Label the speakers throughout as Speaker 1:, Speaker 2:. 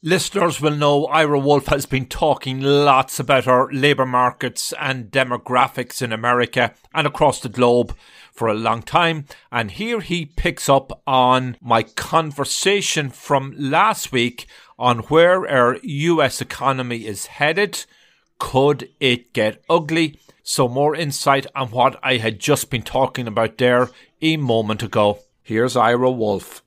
Speaker 1: Listeners will know Ira Wolfe has been talking lots about our labour markets and demographics in America and across the globe for a long time. And here he picks up on my conversation from last week on where our US economy is headed. Could it get ugly? So more insight on what I had just been talking about there a moment ago. Here's Ira Wolfe.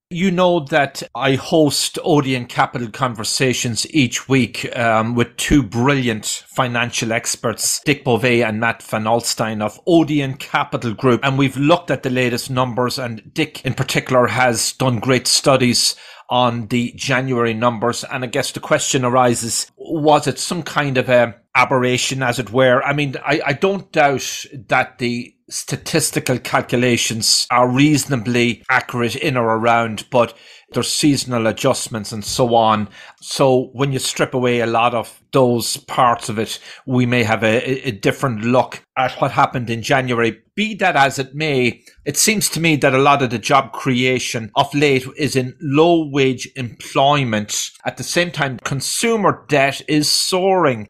Speaker 1: You know that I host Odeon Capital Conversations each week with two brilliant financial experts, Dick Beauvais and Matt Van Alstyne of Odeon Capital Group. And we've looked at the latest numbers, and Dick in particular has done great studies on the January numbers. And I guess the question arises, was it some kind of a aberration, as it were? I mean, I don't doubt that the statistical calculations are reasonably accurate in or around, but there's seasonal adjustments and so on. So when you strip away a lot of those parts of it, we may have a different look at what happened in January. Be that as it may, it seems to me that a lot of the job creation of late is in low wage employment. At the same time, consumer debt is soaring.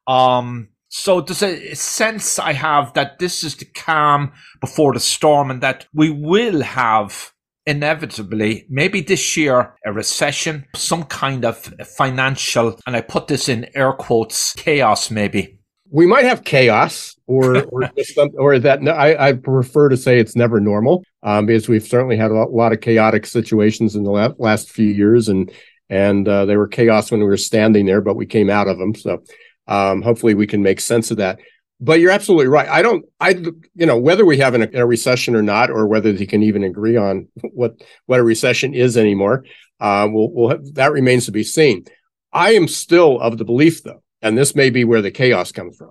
Speaker 1: So there's a sense I have that this is the calm before the storm, and that we will have inevitably, maybe this year, a recession, some kind of financial, and I put this in air quotes, chaos maybe.
Speaker 2: We might have chaos or that. No, I prefer to say it's never normal, because we've certainly had a lot of chaotic situations in the last few years, and they were chaos when we were standing there, but we came out of them. So hopefully we can make sense of that. But you're absolutely right. Whether we have a recession or not, or whether they can even agree on what a recession is anymore, that remains to be seen. I am still of the belief, though, and this may be where the chaos comes from.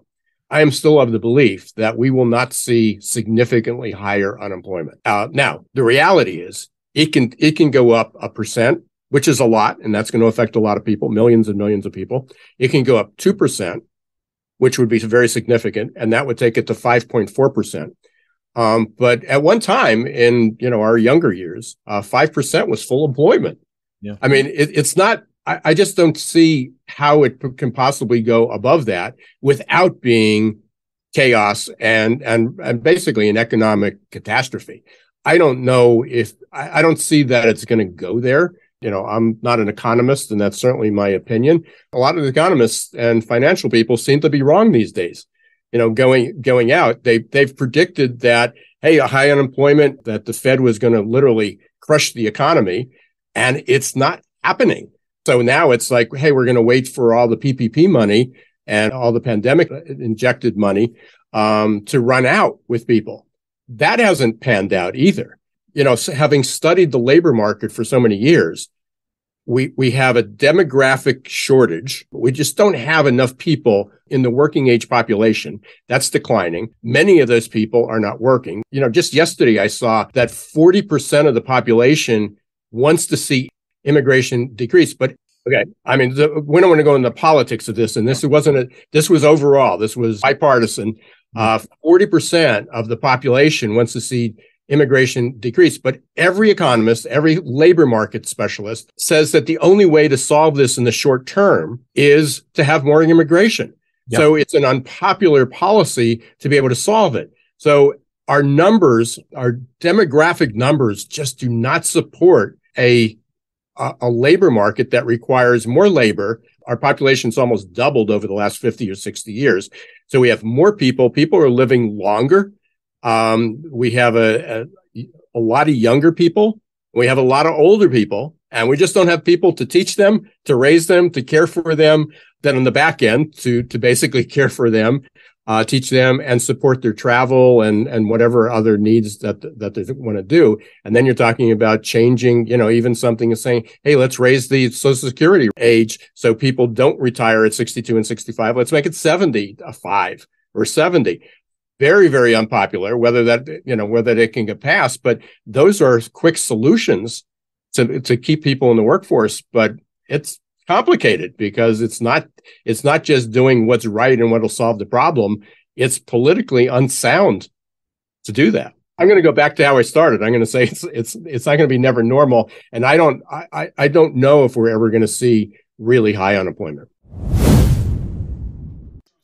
Speaker 2: I am still of the belief that we will not see significantly higher unemployment. Now, the reality is it can go up 1%. Which is a lot, and that's going to affect a lot of people, millions and millions of people. It can go up 2%, which would be very significant, and that would take it to 5.4%. But at one time in our younger years, 5% was full employment. Yeah. I mean, it's not. I just don't see how it can possibly go above that without being chaos and basically an economic catastrophe. I don't know if I don't see that it's going to go there. I'm not an economist, and that's certainly my opinion. A lot of the economists and financial people seem to be wrong these days. Going out, they've predicted that, hey, a high unemployment, that the Fed was going to literally crush the economy, and it's not happening. So now it's like, hey, we're going to wait for all the PPP money and all the pandemic injected money to run out with people. That hasn't panned out either. Having studied the labor market for so many years, we have a demographic shortage. We just don't have enough people in the working age population. That's declining. Many of those people are not working. Just yesterday, I saw that 40% of the population wants to see immigration decrease. But okay, I mean, we don't want to go into politics of this, and this was overall. This was bipartisan. 40% of the population wants to see immigration decrease. But every economist, every labor market specialist says that the only way to solve this in the short term is to have more immigration. Yep. So it's an unpopular policy to be able to solve it. So our demographic numbers just do not support a labor market that requires more labor. Our population's almost doubled over the last 50 or 60 years. So we have more people. People are living longer. We have a lot of younger people. We have a lot of older people, and we just don't have people to teach them, to raise them, to care for them. Then on the back end, to basically care for them, teach them, and support their travel and whatever other needs that they want to do. And then you're talking about changing, even something as saying, hey, let's raise the Social Security age so people don't retire at 62 and 65. Let's make it 75 or 70. Very, very unpopular, whether it can get passed. But those are quick solutions to keep people in the workforce. But it's complicated because it's not just doing what's right and what'll solve the problem. It's politically unsound to do that. I'm going to go back to how I started. I'm going to say it's not going to be never normal, and I don't know if we're ever going to see really high unemployment.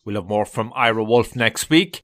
Speaker 1: We'll have more from Ira Wolfe next week.